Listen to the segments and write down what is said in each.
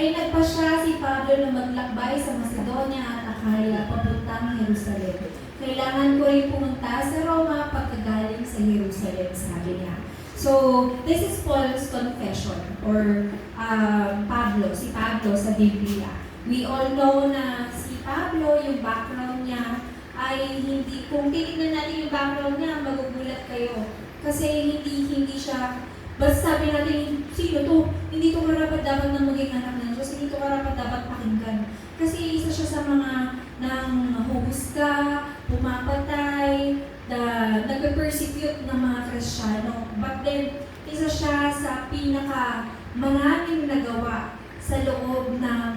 ay nagpasya si Pablo na maglakbay sa Macedonia at Achaia papuntang Jerusalem. Kailangan ko rin pumunta sa Roma pagkagaling sa Jerusalem, sabi niya. So, this is Paul's confession, or si Pablo sa Biblia. We all know na si Pablo, yung background niya, ay hindi, kung titignan natin yung background niya, magugulat kayo. Kasi hindi siya, basta sabi natin, sino to? Hindi to karapat dapat na maging anak ng Diyos, hindi to karapat dapat pakinggan. Kasi isa siya sa mga nang huhusga, pumapatay, nag-persecute ng mga Kristiyano. But then, isa siya sa maraming nagawa sa loob ng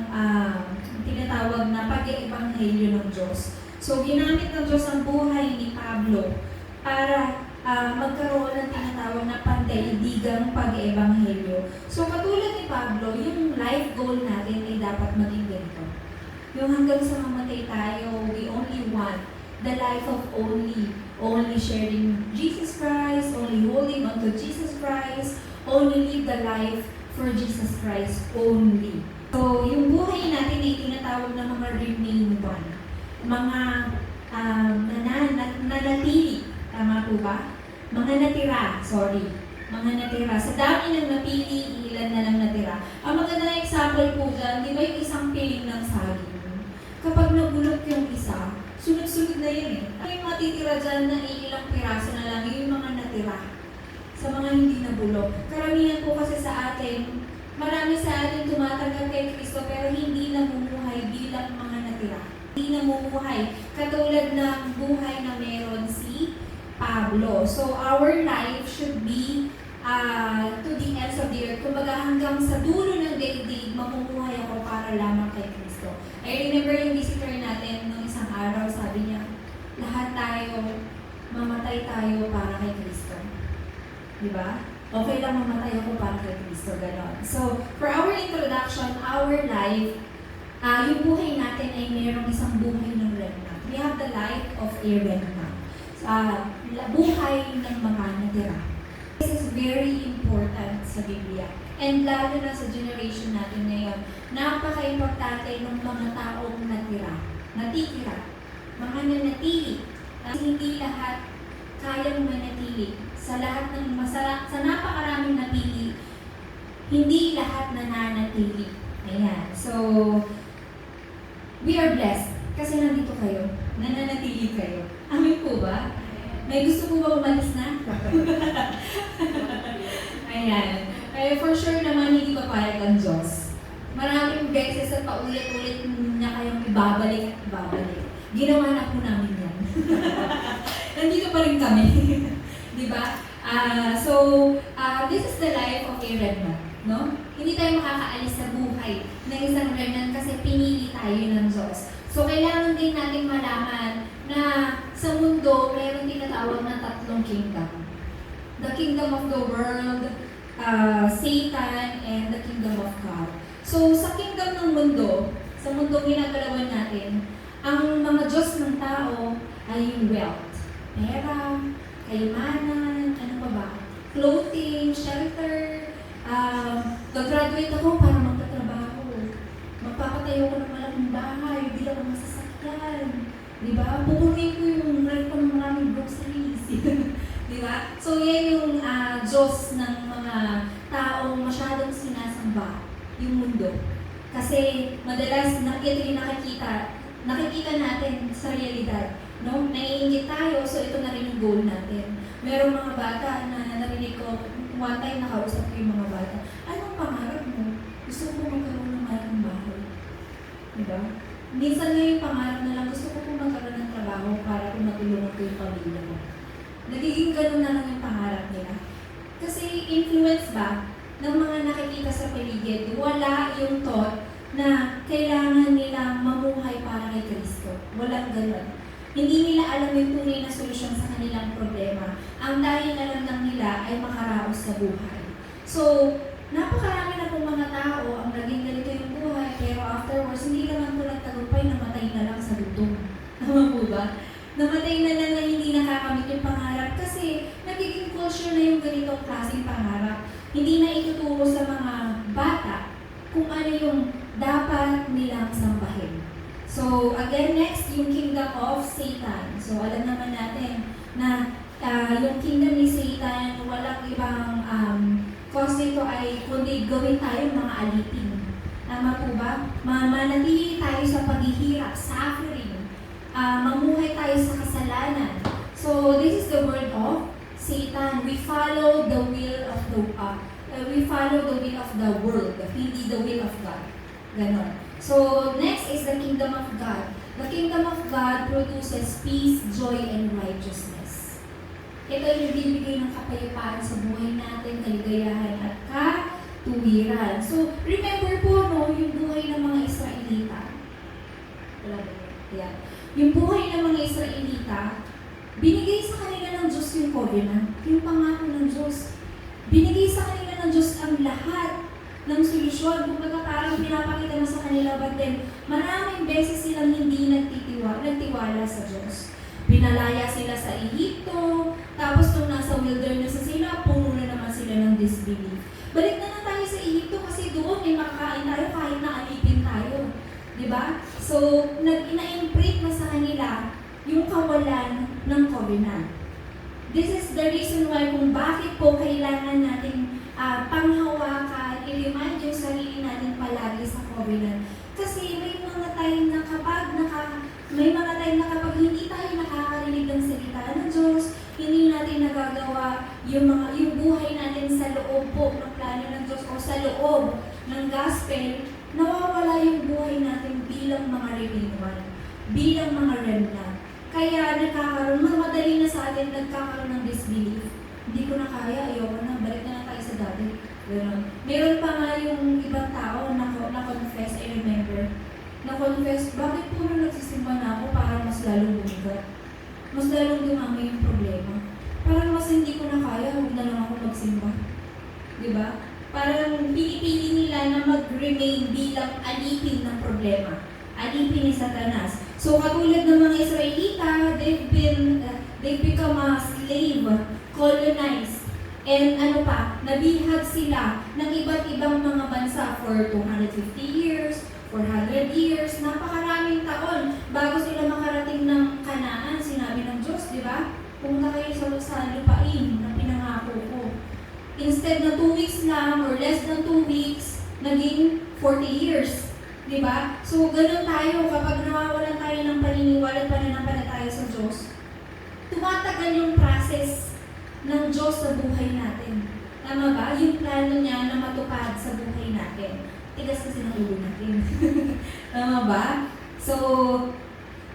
tinatawag na pag-iebanghelyo ng Diyos. So, ginamit ng Diyos ang buhay ni Pablo para magkaroon ng tinatawag na pandaigdigang pag-iebanghelyo. So, katulad ni Pablo, yung life goal natin ay dapat maging ganito. Yung hanggang sa mamatay tayo, we only want the life of only sharing Jesus Christ, only holding on to Jesus Christ, only live the life for Jesus Christ only. So, yung buhay natin ay tinatawag na mga remain one. Mga nanatili. Tama po ba? Mga natira. Mga natira. Sa dami ng napili, ilan na lang natira. Ang magandang example po dyan, di ba yung isang piling ng saging? Kapag nagulok yung isa, sunod-sunod na yun eh. Ano yung matitira dyan na ilang piraso na lang, yung mga natira sa mga hindi nabulok. Karamihan po kasi sa atin, marami sa atin tumatanggap kay Kristo pero hindi namumuhay bilang mga natira. Hindi namumuhay katulad ng buhay na meron si Pablo. So our life should be to the ends of the earth. Kumbaga hanggang sa dulo ng daigdig, mamumuhay ako para lamang kay Kristo. I remember yung visitor natin nung isang araw, sabi niya, lahat tayo, mamatay tayo para kay Kristo. Diba? Okay lang mamatay ako para kay Kristo, gano'n. So, for our introduction, our life, yung buhay natin ay mayroong isang buhay ng remnant. We have the life of a remnant. Buhay ng mga natira. This is very important sa Biblia. And lalo na sa generation natin ngayon, napaka-importante ng mga taong natitira, mga nanatili. Hindi lahat kayang manatili. Sa napakaraming napili, hindi lahat nananatili. Ayan. So, we are blessed kasi nandito kayo, nananatili kayo. Amin po ba? May gusto po ba umalis na? Ayan. For sure naman, hindi papayag ang Diyos. Maraming beses at paulit-ulit niya kayong ibabalik. Ginawa na po namin yan. Nandito pa rin kami. Diba? This is the life of a remnant. No? Hindi tayo makakaalis sa buhay ng isang remnant kasi pinili tayo ng Diyos. So, kailangan din natin malaman na sa mundo, mayroong tinatawag na tatlong kingdom. The kingdom of the world, Satan, and the kingdom of God. So, sa kingdom ng mundo, sa mundong ginagalawan natin, ang mga Diyos ng tao ay yung wealth. Pera, kayamanan, ano pa ba? Clothing, shelter, gagraduate ako para magtatrabaho. Magpapatayo ko ng malaking bahay, bilang ako masasakyan. Diba? Pupunin ko yung rent ko ng maraming groceries. Diba? So, yan yung Diyos ng mga taong masyadong sinasamba yung mundo. Kasi madalas ito yung nakikita natin sa realidad. No? Naiingit tayo, so ito na rin yung goal natin. Merong mga bata na narinig ko, one time nakausap ko yung mga bata, anong pangarap mo? Gusto ko magkaroon ng malaking bahay. Diba? Minsan nga yung pangarap na lang, gusto ko magkaroon ng trabaho para kung matulungan ko yung pamilya ko. Nagiging ganun na lang yung pangarap nila. Kasi influence ba ng mga nakikita sa paligid, wala yung thought na kailangan nila mamuhay para kay Kristo. Walang ganun. Hindi nila alam yung tunay na solusyon sa kanilang problema. Ang dahil alam lang nila ay makaraos sa buhay. So, napakarami na pong mga tao ang naging ganito yung buhay, pero afterwards, hindi naman po nagtagumpay, namatay na lang sa lutong. Tama po ba? Namatay na lang na hindi nakakamit yung pangarap kasi nagiging culture na yung ganitong klaseng pangarap. Hindi na ituturo sa mga bata kung ano yung dapat nilang sambahin. So, again, next, yung kingdom of Satan. So, alam naman natin na yung kingdom ni Satan, walang ibang cause nito ay kundi gawin tayo mga alipin. Tama po ba? Manatili tayo sa paghihirap, suffering. Mamuhay tayo sa kasalanan. So, this is the word of Satan. We follow the will of the world, hindi the will of God. Ganon. So, next is the kingdom of God. The kingdom of God produces peace, joy, and righteousness. Ito yung bibigay ng kapayapaan sa buhay natin, kaligayahan at katuwiran. So, remember po, no, yung buhay ng mga Israelita. Wala ba yun? Yeah. Yung buhay ng mga Israelita, binigay sa kanila ng Diyos yung covenant, yung pangako ng Diyos. Binigay sa kanila ng Diyos ang lahat ng solusyon. Kumbaga parang pinapakita na sa kanila, but then maraming beses silang hindi nagtiwala sa Diyos. Pinalaya sila sa Ehipto, tapos nung nasa wilderness na sila, puno na naman sila ng disbelief. Balik na tayo sa Ehipto kasi doon may makakain tayo kahit na alipin tayo. Diba? So, ina-imprint na sa kanila yung kawalan ng covenant. This is the reason why kung bakit po kailangan nating panghawakan, i-remind yung sarili natin palagi sa covenant. Kasi may mga time na kapag hindi tayo nakakarinig ng salita ng Diyos, hindi natin nagagawa yung buhay natin sa loob po ng plano ng Diyos o sa loob ng gospel, nawawala yung buhay natin bilang mga redeemed, bilang mga remnant. Kaya madali na sa atin nagkakaroon ng disbelief. Hindi ko na kaya, ayoko na, balik na tayo sa dati. Meron pa nga yung ibang tao na-confess, I remember. Na-confess, bakit puro nagsisimba na ako para mas lalong bumigat? Mas lalong dumami yung problema. Parang mas hindi ko na kaya, huwag na lang ako magsimba. Diba? Parang pinipili nila na mag-remain bilang alipin ng problema. Alipin ni Satanas. So katulad ng mga Israelita, they've become a slave, colonized, and nabihag sila ng iba't ibang mga bansa for 250 years, 400 years, napakaraming taon bago sila makarating ng Kanaan, sinabi ng Diyos, di ba? Pumunta kayo sa lupain na pinangako ko. Instead na 2 weeks lang or less than 2 weeks, naging 40 years. Diba? So, ganun tayo kapag nawawalan tayo ng paniniwala at pananampalataya sa Diyos. Tumatagal yung process ng Diyos sa buhay natin. Tama ba? Yung plano niya na matupad sa buhay natin. Tigas kasi ng ulo natin. Tama ba? So,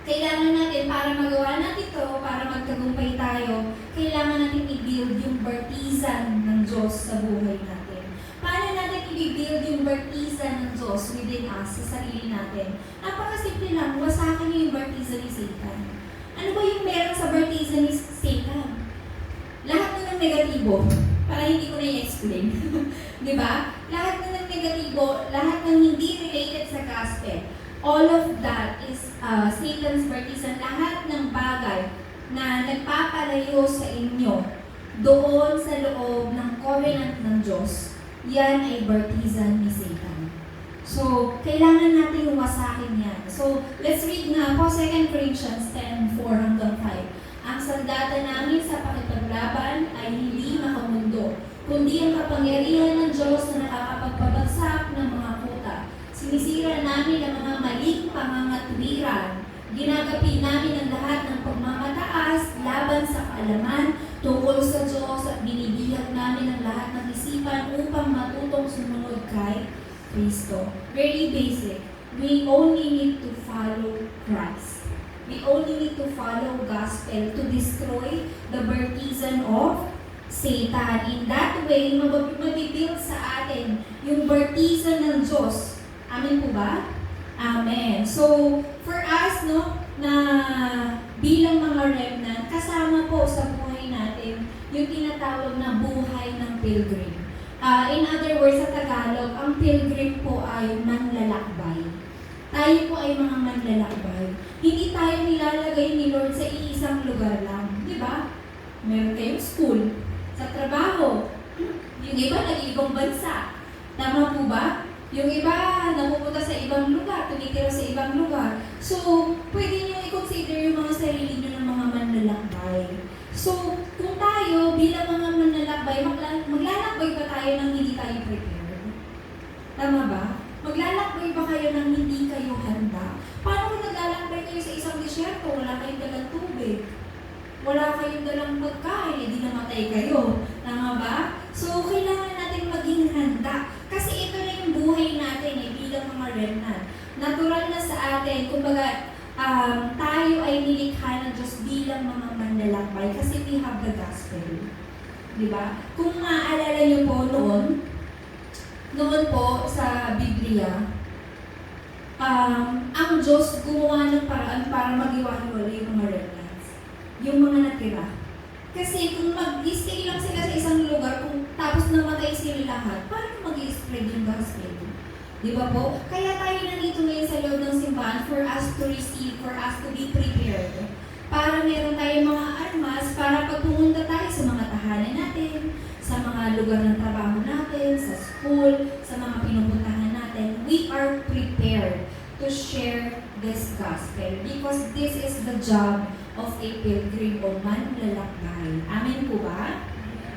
kailangan natin, para magawa natin ito, para magtagumpay tayo, kailangan natin i-build yung bartizan ng Diyos sa buhay natin. Paano natin i-build yung bartizan ng Diyos within us, sa sarili natin? Napakasimple lang, wasakin niyo yung bartizan ni Satan. Ano ba yung meron sa bartizan ni Satan? Lahat na ng negatibo, para hindi ko na i-explain. Di ba? Lahat na ng negatibo, lahat ng hindi related sa gospel. All of that is Satan's bartizan. Lahat ng bagay na nagpapalayo sa inyo doon sa loob ng covenant ng Diyos, yan ay bartizan ni Satan. So, kailangan natin wasakin yan. So, let's read na po 2 Corinthians 10:4-5. Ang sandata namin sa pakipaglaban ay hindi makamundo, kundi ang kapangyarihan ng Diyos na nakakapagpabagsak ng mga kuta. Sinisira namin ang mga maling pangangatwiran. Ginagapi namin ang lahat ng pagmamataas laban sa kaalaman tungkol sa Diyos at binibihag namin ang lahat ng isipan upang matutong sumunod kay Kristo. Very basic. We only need to follow Christ. We only need to follow gospel to destroy the bartizan of Satan. In that way, mabibuild sa atin yung bartizan ng Diyos. Amen po ba? Amen. So, for us, no, na bilang mga remnant, kasama po sa buhay natin yung tinatawag na buhay ng pilgrim. In other words, sa Tagalog, ang pilgrim po ay manlalakbay. Tayo po ay mga manlalakbay. Hindi tayo nilalagay ni Lord sa iisang lugar lang. Di ba? Meron kayong school, sa trabaho, yung iba nag-ibang bansa. Tama po ba? Yung iba, napupunta sa ibang lugar, tumitira sa ibang lugar. So, pwede nyo i-consider yung mga sarili nyo ng mga manlalakbay. So, kung tayo bilang mga manlalakbay, maglalakbay ba tayo nang hindi tayo prepared? Tama ba? Maglalakbay ba kayo nang hindi kayo handa? Paano kung naglalakbay kayo sa isang disyerto, wala kayong dalang tubig? Wala kayong dalang pagkain, edi namatay kayo. Tama ba? So, kailangan natin maging handa. Kasi ito na yung buhay natin bilang mga remnant. Natural na sa atin, kumbaga, tayo ay nilikha ng Diyos bilang mga manlalakbay kasi we have the gospel. Diba? Kung maaalala niyo po noon po sa Biblia, ang Diyos gumawa ng paraan para mag-iwahiwalay yung mga remnants, yung mga natira. Kasi kung mag-stay lang sila sa isang lugar, kung tapos namatay sila lahat, paano mag-spread yung gospel? Di ba po? Kaya tayo nandito ngayon sa loob ng simbahan for us to receive, for us to be prepared. Para meron tayong mga armas, para pag pumunta tayo sa mga tahanan natin, sa mga lugar ng trabaho natin, sa school, sa mga pinupuntahan natin, we are prepared to share this gospel because this is the job of a pilgrim o manlalakbay. Amen po ba?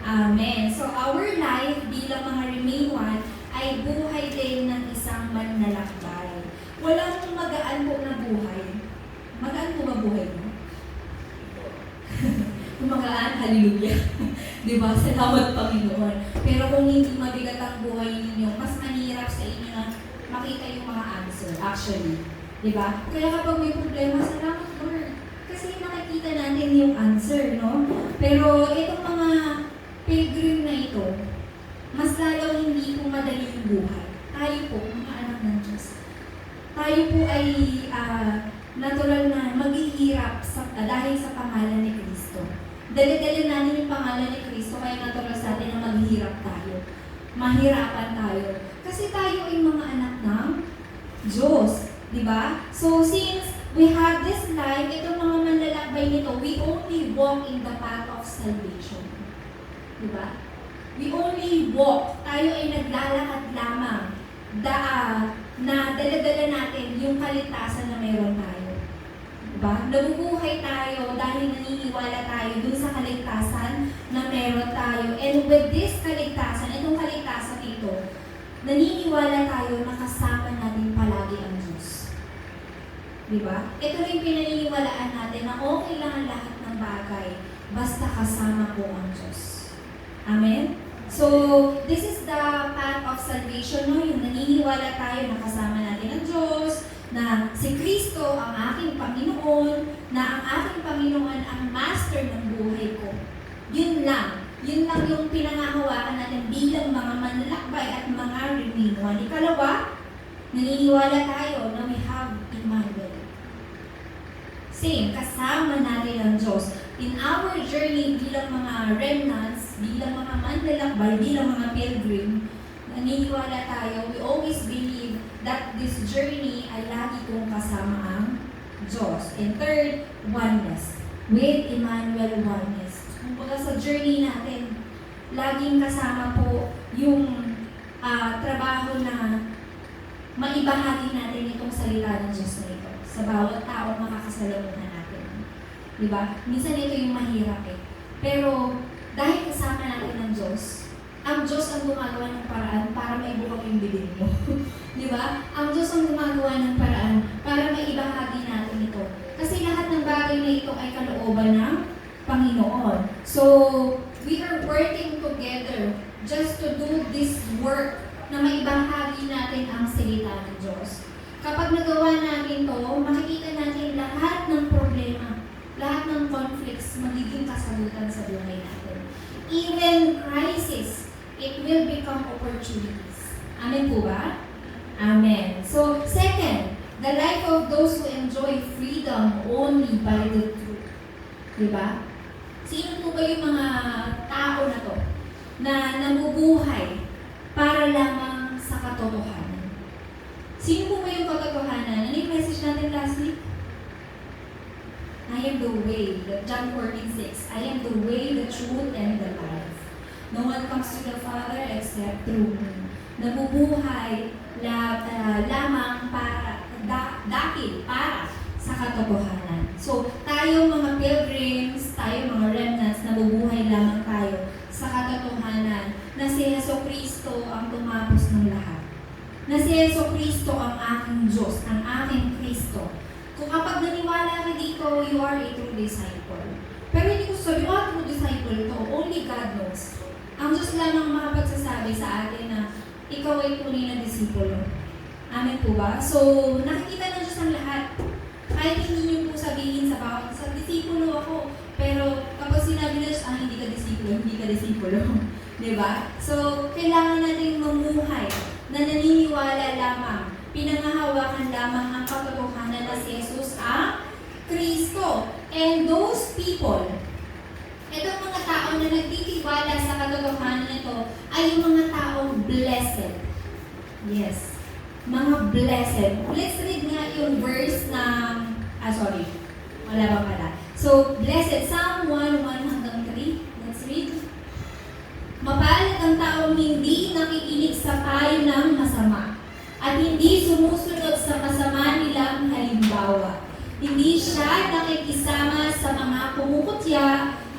Amen. So our life bilang mga Remain One ay buhay din ng isang manlalakbay. Walang magaan po na buhay. Magaan po ba buhay mo? Kung magaan, hallelujah. Diba? Salamat Panginoon. Pero kung hindi mabigat ang buhay ninyo, mas mahirap sa inyo na makita yung mga answer, actually. Diba? Kaya kapag may problema, salamat Lord. Kasi nakikita natin yung answer, no? Pero itong mga pilgrim na ito, mas lalo hindi po madali yung buhay. Tayo po, mga anak ng Diyos. Tayo po ay natural na maghihirap dahil sa pangalan ni Kristo. Dali-dali natin yung pangalan ni Kristo, kaya natural sa atin na maghihirap tayo. Mahirapan tayo. Kasi tayo ay mga anak ng Diyos. Diba? So, since we have this life, itong mga manlalakbay nito, we only walk in the path of salvation. Diba? We only walk. Tayo ay naglalakad lamang na dala-dala natin yung kaligtasan na meron tayo. Diba? Nabubuhay tayo dahil naniniwala tayo dun sa kaligtasan na meron tayo. And with this kaligtasan, itong kaligtasan ito, naniniwala tayo na kasama natin palagi ang Diyos. Diba? Ito rin pinaniniwalaan natin na okay lang ang lahat ng bagay basta kasama ko ang Diyos. Amen? So, this is the path of salvation, no? Yung naniniwala tayo na kasama natin ang Diyos, na si Kristo ang aking Panginoon, na ang aking Panginoon ang master ng buhay ko. Yun lang. Yun lang yung pinangahawakan natin bilang mga manlalakbay at mga Remain One. Ikalawa, naniniwala tayo na we have Emmanuel. Same, kasama natin ang Diyos. In our journey bilang mga remnants, bilang mga manlalakbay, bilang mga pilgrim, naniniwala tayo, we always believe that this journey ay lagi kong kasama ang Diyos. And third, oneness. With Emmanuel, oneness. Kumbaga sa journey natin, laging kasama po yung trabaho na maibahagi natin itong salita ng Diyos na ito sa bawat taong makakasalamuhan natin. Diba? Minsan ito yung mahirap Pero dahil kasama natin ang Diyos ang gumagawa ng paraan para maibukang yung bibig mo. Diba? Ang Diyos ang gumagawa ng paraan para maibahagi natin ito. Kasi lahat ng bagay na ito ay kalooban ng Panginoon. So, we are working together just to do this work na maibahagi natin ang salita ng Diyos. Kapag nagawa natin to, makikita natin lahat ng problema, lahat ng conflicts magiging kasagutan sa buhay natin. Even crisis, it will become opportunities. Amen po ba? Amen. So, second, the life of those who enjoy freedom only by the truth. Diba? Sino po ba yung mga tao na to na nabubuhay para lamang sa katotohanan? Sino po ba yung katotohanan? Ano yung message natin last week? I am the way, John 14:6. I am the way, the truth, and the life. No one comes to the Father except through me. nabubuhay lamang dahil para sa katotohanan. So, tayo mga pilgrims, tayo mga remnants, nabubuhay lamang tayo sa katotohanan na si Jesucristo ang tumapos ng lahat. Na si Jesucristo ang aking Diyos, ang aking Kristo. Kung kapag naniwala ka dito, you are a true disciple. Pero hindi ko sabi, true disciple to, only God knows. Ang Diyos lamang makapagsasabi sa atin na ikaw ay tunay na disipulo. Amen po ba? So, nakikita ng Diyos ang lahat. Kahit hindi niyo po sabihin sa bawat sa disipulo ako, pero kapag sinabi na Diyos, hindi ka disipulo, hindi ka disipulo. Diba? So, kailangan natin mamuhay na naniniwala lamang, pinangahawakan lamang ang katotohanan na si Jesus ang Kristo. And those people, itong mga tao na nagtitiwala sa katotohanan nito, ay yung mga taong blessed. Yes. Mga blessed. Let's read nga yung verse ng, wala pa pala. So, blessed, Psalm 1:1 hanggang 3. Let's read. Mapalad ang taong hindi nakikinig sa payo ng masama at hindi sumusunod sa masama nilang halimbawa. Hindi siya nakikisama sa mga kumukutya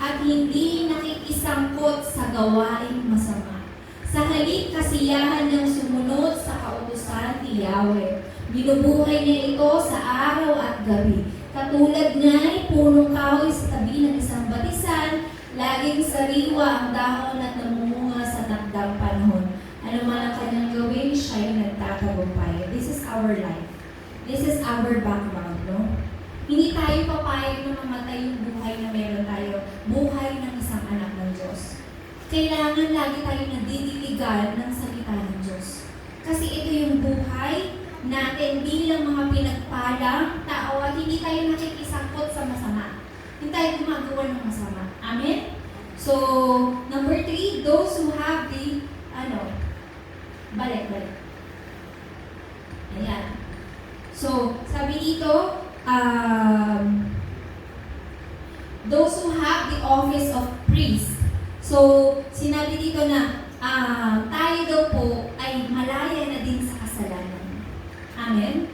at hindi nakikisangkot sa gawaing masama. Sa halip kasiyahan niyang sumunod sa kautusan ni Yahweh. Binubuhay niya ito sa araw at gabi. Katulad niya ay punong kahoy sa tabi ng isang batisan, laging sariwa ang dahon at namumunga sa takdang panahon. Ano man ang kanyang gawin, siya ay nagtatagumpay. This is our life. This is our background, no? Hindi tayo papayag na mamatay yung buhay na meron tayo. Buhay ng isang anak ng Diyos. Kailangan lagi tayo nadidiligan ng salita ng Diyos. Kasi ito yung buhay natin bilang mga pinagpalang tao at hindi tayo nakikisangkot sa masama. Hindi tayo gumagawa ng masama. Amen? So, number 3, those who have the, balik. Ayan. So, sabi dito, those who have the office of priest. So, sinabi dito na tayo daw po ay malaya na din sa kasalanan. Amen?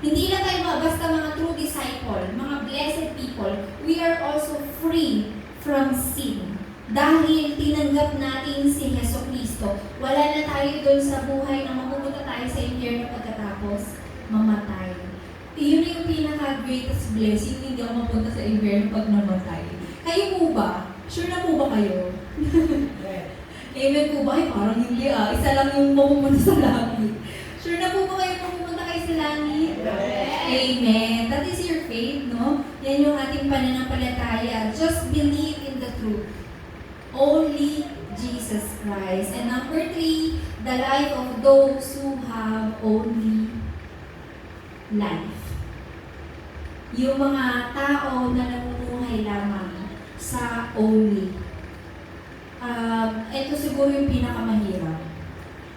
Hindi lang tayo basta mga true disciple, mga blessed people, we are also free from sin. Dahil tinanggap natin si Jesucristo, wala na tayo doon sa buhay na mapupunta tayo sa impyerno pagkatapos mamatay. Yun yung pinaka-greatest blessing, hindi ako mapunta sa impyerno pag namatay. Kayo po ba? Sure na po ba kayo? Amen po ba? Ay, parang hindi Isa lang yung mapupunta sa langit. Sure na po ba kayo mapupunta kayo sa langit? Amen. That is your faith, no? Yan yung ating pananampalataya. Just believe in the truth. Only Jesus Christ. And number 3, the life of those who have only life. Yung mga tao na namumuhay lamang sa only. Ito siguro yung pinakamahirap.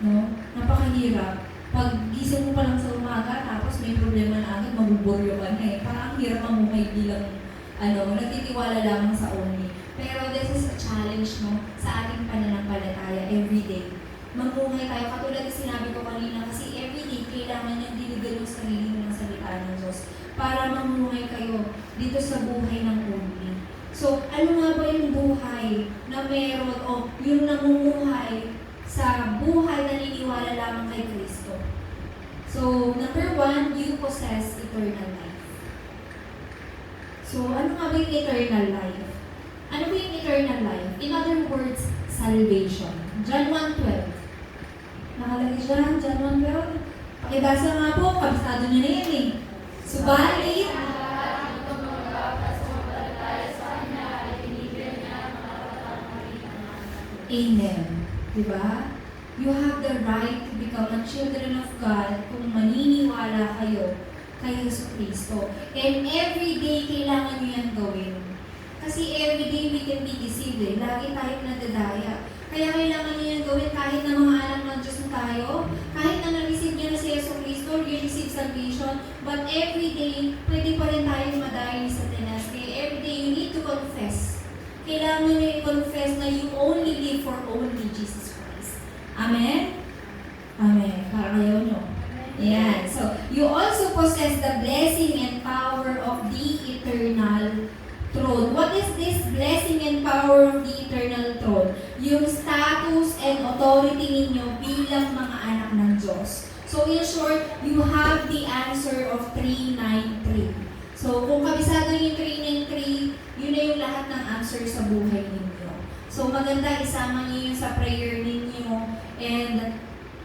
No? Napakahirap. Pag gising mo pa lang sa umaga, tapos may problema na agad, mabuburyo ka na Parang ang hirap mamuhay bilang, nagtitiwala lamang sa only. Pero this is a challenge, no? Sa ating pananampalataya everyday. Mamuhay tayo, katulad na sinabi ko kanina, kasi everyday kailangan niyang diligan yung sarili mo ng salita ng Diyos para mamuhay kayo dito sa buhay ng only. So, ano nga ba yung buhay na meron o yung namumuhay sa buhay na niniwala lamang kay Kristo? So, number 1, you possess eternal life. So, ano nga ba yung eternal life? Ano ba yung eternal life? In other words, salvation. John 1:12. Nakalagay dyan, John 1:12. Pakibasa nga po, kabisado niyo na yan Subalit, Amen. Diba? You have the right to become a children of God kung maniniwala kayo kay Jesucristo. And every day, kailangan nyo yan gawin. Kasi every day we can be deceived Lagi tayong nadadaya. Kaya kailangan nyo yan gawin kahit na mga anak ng Diyos na tayo, kahit na na-receive nyo na si Jesucristo, you receive salvation, but every day, pwede pa rin tayong madayo sa tenas. Kaya every day, you need to confess. Kailangan nyo i-confess na you only live for only Jesus Christ. Amen? the blessing and power of the eternal throne. What is this blessing and power of the eternal throne? Yung status and authority ninyo bilang mga anak ng Diyos. So in short, you have the answer of 393. So kung kabisado yung 393, yun na yung lahat ng answer sa buhay ninyo. So maganda isama niyo yun sa prayer ninyo, and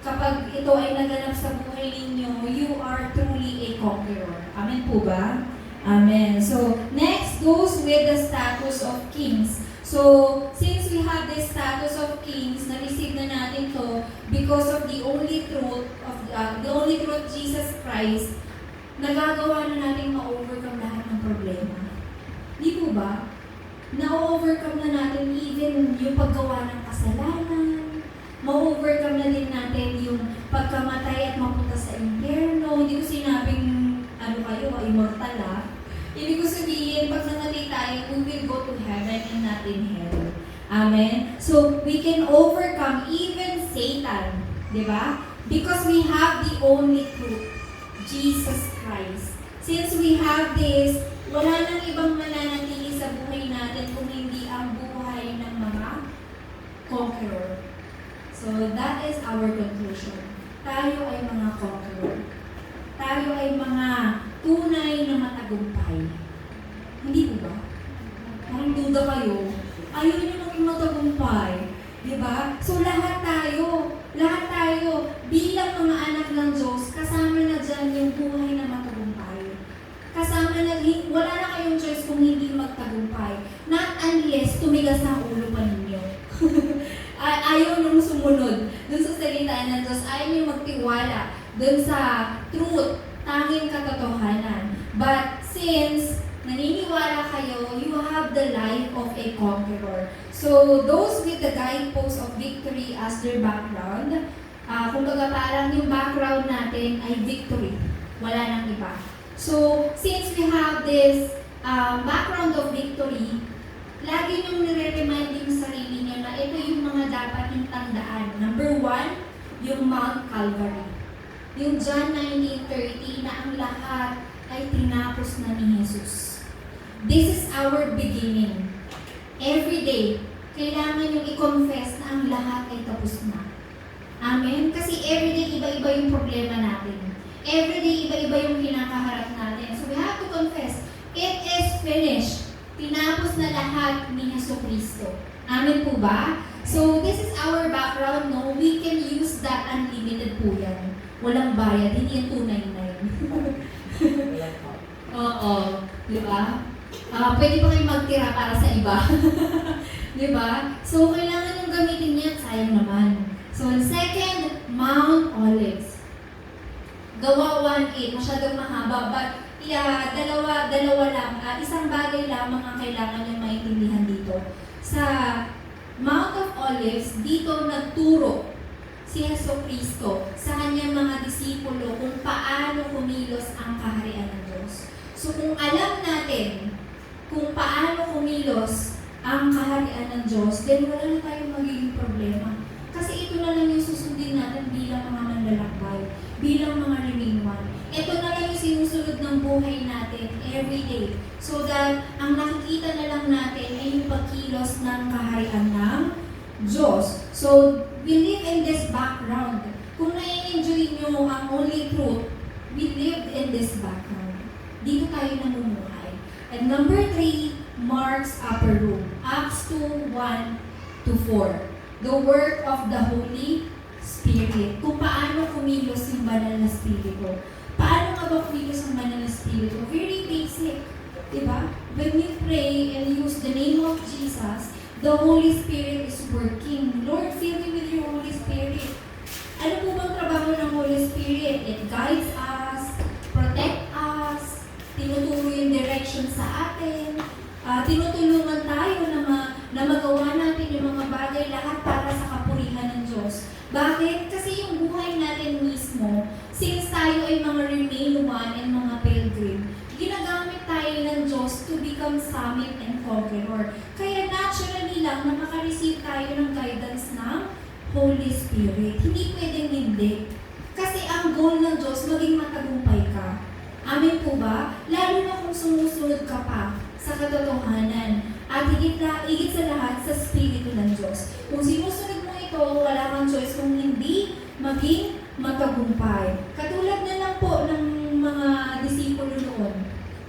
kapag ito ay naganap sa buhay ninyo, you are truly a conqueror. Amen po ba? Amen. So, next goes with the status of kings. So, since we have this status of kings, na-receive na natin to because of the only truth Jesus Christ, nagagawa na natin ma-overcome lahat ng problema. Di po ba? Na-overcome na natin even yung paggawa ng kasalanan, ma-overcome na din natin yung pagkamatay at mapunta sa impyerno. Hindi ko sinabing immortal ah. Ibig ko sabihin, pag namatay tayo, we will go to heaven and not in hell. Amen? So, we can overcome even Satan. Di ba? Because we have the only truth, Jesus Christ. Since we have this, wala nang ibang mananatili sa buhay natin kung hindi ang buhay ng mga conqueror. So, that is our conclusion. Tayo ay mga conqueror. Tayo ay mga tunay na matagumpay. Hindi po ba? Parang duda kayo. Ayaw niyo maging matagumpay. Diba? So lahat tayo bilang mga anak ng Diyos, kasama na dyan yung buhay na matagumpay. Kasama na, wala na kayong choice kung hindi magtagumpay. Not unless tumigas ang ulo pa ninyo. Ayaw nyo sumunod dun sa salita ng Diyos. Ayaw nyo magtiwala dun sa truth, tanging katotohanan. But since naniniwala kayo, you have the life of a conqueror. So, those with the guideposts of victory as their background, kumbaga parang yung background natin ay victory. Wala nang iba. So, since we have this background of victory, lagi niyong nire-remind yung sarili niyo na ito yung mga dapat yung tandaan. Number 1, yung Mount Calvary. Yung John 19:30 na ang lahat ay tinapos na ni Jesus. This is our beginning. Every day, kailangan yung i-confess na ang lahat ay tapos na. Amen? Kasi everyday iba-iba yung problema natin. Everyday iba-iba yung kinakaharap natin. So we have to confess, it is finished. Tinapos na lahat ni Jesucristo. Amen po ba? So this is our background, no? We can use that unlimited po yan. Walang bayad, hindi yan 299. Oo, di ba? Pwede pa kayo magtira para sa iba. Di ba? So, kailangan yung gamitin niya at sayang naman. So, second, Mount Olives. Gawa 1:8, masyadong mahaba, but dalawa lang, isang bagay lamang ang kailangan nyo maintindihan dito. Sa Mount of Olives, dito nagturo si Jesucristo sa kanyang mga disipulo kung paano kumilos ang kaharian ng Diyos. So kung alam natin kung paano kumilos ang kaharian ng Diyos, then wala na tayong magiging problema. Kasi ito na lang yung susundin natin bilang mga manlalakbay, bilang mga remain. Ito na lang yung sinusunod ng buhay natin every day. So that ang nakikita na lang natin ay yung pagkilos ng kaharian ng Diyos. So, we live in this background. Kung na-enjoy nyo ang only truth, we live in this background. Dito tayo namumuhay. And number 3, Mark's upper room. Acts 2:1-4. The work of the Holy Spirit. Kung paano kumilos yung banal na Espiritu. Paano nga ba kumilos ang banal na Espiritu? Very basic. Diba? When we pray and use the name of Jesus, the Holy Spirit is working. Lord, fill me with your Holy Spirit. Ano po bang trabaho ng Holy Spirit? It guides us, protect us, tinuturo yung direction sa atin, tinutulungan tayo na magawa natin yung mga bagay lahat para sa kapurihan ng Diyos. Bakit? Kasi yung buhay natin mismo, since tayo ay mga remain one and mga pilgrim, ginagamit tayo ng Diyos to become summit and conqueror. Kaya naturally lang na makareceive tayo ng guidance ng Holy Spirit. Hindi pwedeng hindi. Kasi ang goal ng Diyos, maging matagumpay ka. Amen po ba? Lalo na kung sumusunod ka pa sa katotohanan at higit sa lahat sa Espiritu ng Diyos. Kung sinusunod mo ito, wala kang choice kung hindi maging matagumpay. Katulad na lang po ng mga disipulo noon.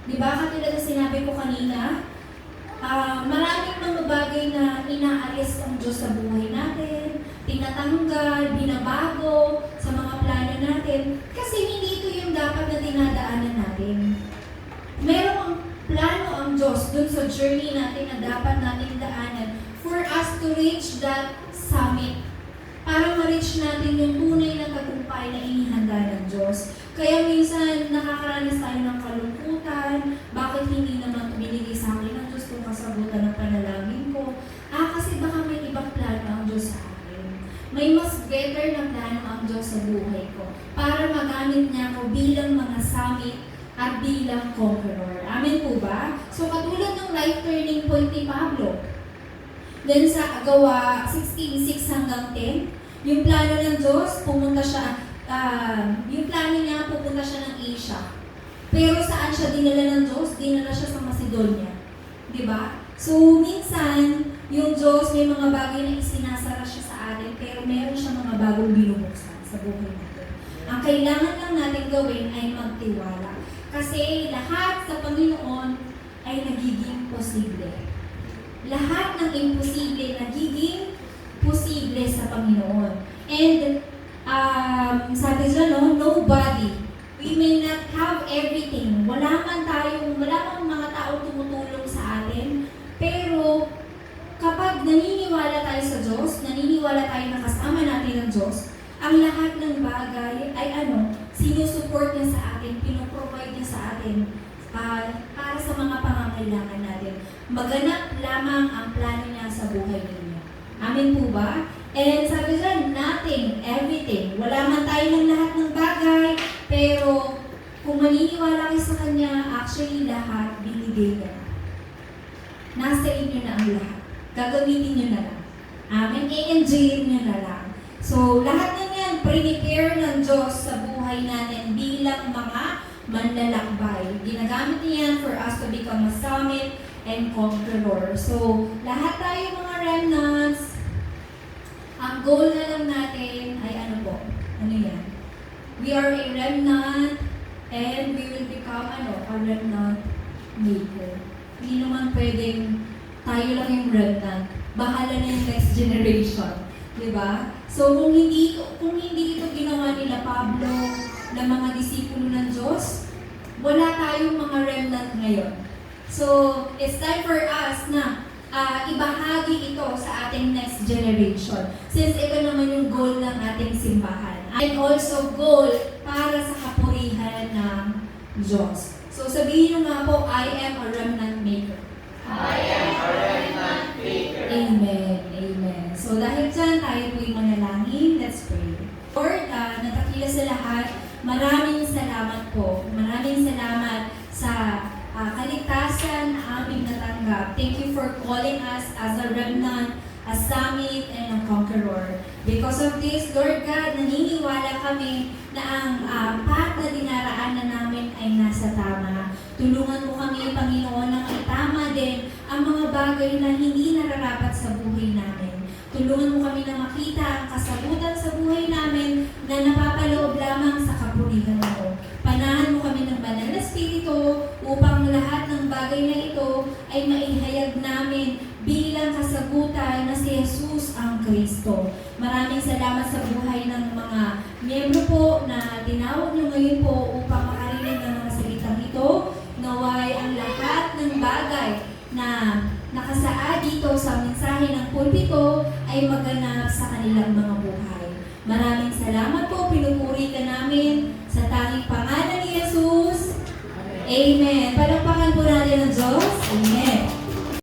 Di ba? Katulad na sinabi ko kanina, maraming mga bagay na inaalis ang Diyos sa buhay natin, tinatanggal, binabago sa mga plano natin, kasi hindi ito yung dapat na dinadaanan natin. Merong plano ang Diyos dun sa journey natin na dapat natin daanan for us to reach that summit. Para ma-reach natin yung tunay na tagumpay na inihanda ng Diyos. Kaya minsan nakakaranas tayo ng kalungkutan, bakit hindi naman binigay sa akin ng Diyos kung kasagutan ng panalangin ko? Kasi baka may ibang plano ang Diyos sa akin. May mas better na plano ang Diyos sa buhay ko para magamit niya ako bilang mga summit at bilang conqueror. Amen po ba? So katulad ng life turning point ni Pablo, then sa Gawa 16:6 hanggang 10, yung plano ng Diyos, pupunta siya, yung plano niya, pupunta siya ng Asia. Pero saan siya dinala ng Diyos? Dinala siya sa Macedonia. Diba? So, minsan, yung Diyos may mga bagay na isinasara siya sa atin, pero meron siya mga bagong binubuksan sa buhay natin. Ang kailangan lang natin gawin ay magtiwala. Kasi lahat sa Panginoon ay nagiging posible. Lahat ng imposible nagiging posible sa Panginoon. And sabi dyan, nobody, we may not have everything. Wala man mga taong tumutulong sa atin. Pero kapag naniniwala tayo sa Diyos, naniniwala tayo na kasama natin ng Diyos, ang lahat ng bagay ay sinusupport niya sa atin, pinoprovide niya sa atin para sa mga pangangailangan natin. Maganap lamang ang plano niya sa buhay ninyo. Amen po ba? And sabi dyan, nothing, everything. Wala man tayo ng lahat ng bagay, pero kung maniniwala kayo sa Kanya, actually lahat, binigay niya. Nasa inyo na ang lahat. Gagamitin niyo na lang. Amen? I-enjoy niyo na lang. So, lahat na yan, prepare ng Diyos sa buhay natin bilang mga manlalakbay. Ginagamit niya for us to become a summit and conqueror. So, lahat tayo mga remnants, ang goal na lang natin ay ano yan? We are a remnant and we will become a remnant maker. Hindi naman pwedeng tayo lang yung remnant. Bahala na yung next generation. Diba? So, kung hindi ito ginawa nila Pablo na mga disipulo ng Diyos, wala tayong mga remnant ngayon. So, it's time for us na ibahagi ito sa ating next generation. Since ito naman yung goal ng ating simbahan. And also goal para sa kapurihan ng Diyos. So, sabihin nyo nga po, I am a remnant maker. I am a remnant maker. Amen. Amen. So, dahil dyan, tayo po'y manalangin. Let's pray. Lord, natakila sa lahat, maraming salamat po. Maraming salamat sa kaligtasan na aming natanggap. Thank you for calling us as a remnant, a summit, and a conqueror. Because of this, Lord God, naniniwala kami na ang path na dinaraanan namin ay nasa tama. Tulungan mo kami, Panginoon, na itama din ang mga bagay na hindi nararapat sa buhay namin. Tulungan mo kami na makita ang kasagutan sa buhay namin na napapaloob lamang sa kapurihan mo. Panahan mo kami ng banal na Espiritu upang lahat ng bagay na ito ay maihayag namin bilang kasagutan na si Jesus ang Kristo. Maraming salamat sa buhay ng mga miyembro po na tinawag niyo ngayon po upang makarinig ng mga salitang ito. Naway ang lahat ng bagay na nakasaad dito sa mensahe ng pulpito ay maganap sa kanilang mga buhay. Maraming salamat po, pinupuri ka namin sa tanging pangalan ni Jesus. Amen. Palakpakan po natin ang Diyos. Amen.